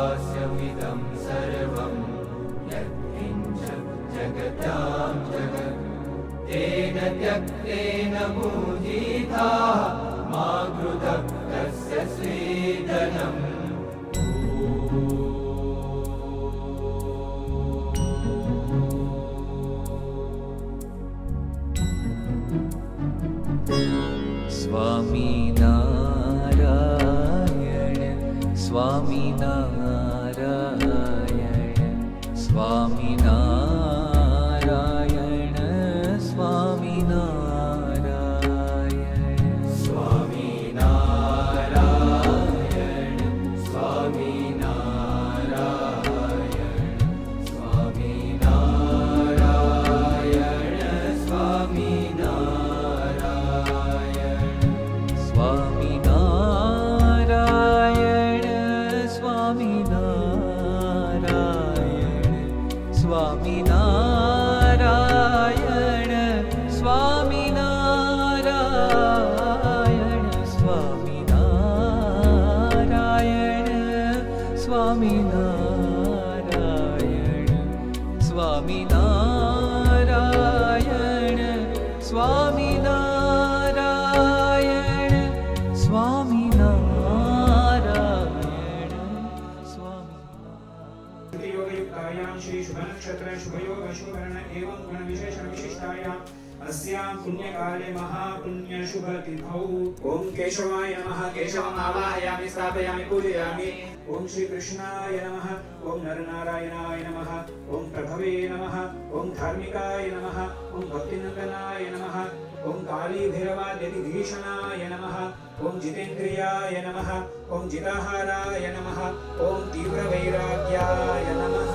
स्वास्यमिदं सर्वं यत्किञ्च जगत्यां जगत् तेन त्यक्तेन मूढिताः मा कृतं तस्य स्वेदनम्। स्वामीनारायण स्वामीनारायण स्वामीनारायण स्वामीनारायण स्वामीनारायण स्वामीनारायण स्वामीनारायण स्वामीनारायण स्वामीनारायण स्वामीनारायण स्वामीनारायण स्वामीनारायण स्वामीनारायण स्वामीनारायण स्वामीनारायण योगयुक्तायां श्री शुभ नक्षत्र शुभ योग शुभ वर्ण एवं गुण विशेषण विशिष्टायां अस्यां पुण्यकाले महापुण्य शुभ तिथौ ओम केशवाय नमः केशवम् आवाहयामि स्थापयामि पूजयामि ओम श्री कृष्णाय नमः ओम नरनारायणाय नमः ओम प्रभवे नमः ओम धार्मिकाय नमः ओम भक्तिनंदनाय नमः ओम काली भैरवाद्यतिभीषणाय नमः ओम जितेन्द्रियाय नमः ओम जिताहाराय नमः ओम तीव्रवैराग्याय नमः।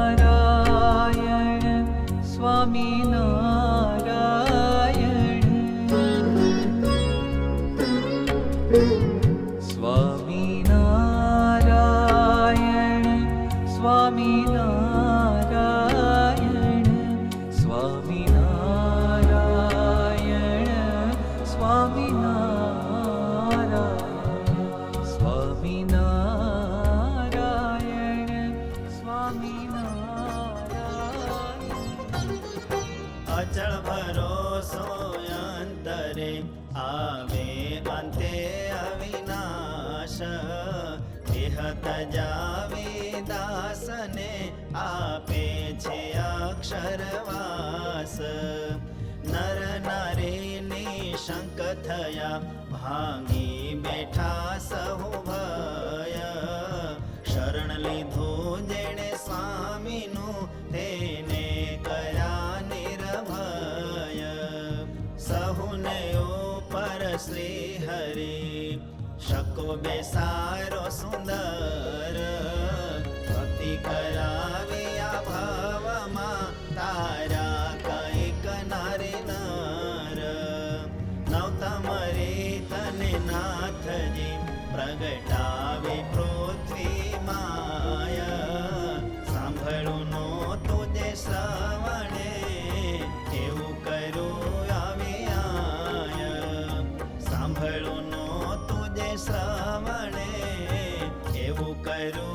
स्वामीनारायण स्वामीनारायण स्वामीनारायण स्वामीनारायण स्वामीनारायण स्वामीनारायण अचल भरोसो अंतरे आवे अंते अविनाश देह तजावे दासने आपे छे अक्षरवास नर नारी निशंक थया भांगी बैठा सहु भय शरण लीधो जेणे स्वामीनु तेने कर्या निर्भय सहुने ऊपर श्री हरि शको बेसारो सुंदर भक्ति करावे आ भावमा तारा कईक नारी नर नवतम तने नाथजी प्रगटावे पृथ्वी माया सांभळू नो तुझे श्रवणे केवू करू आवे आय सांभळू नो तुझे श्रवणे केवू करू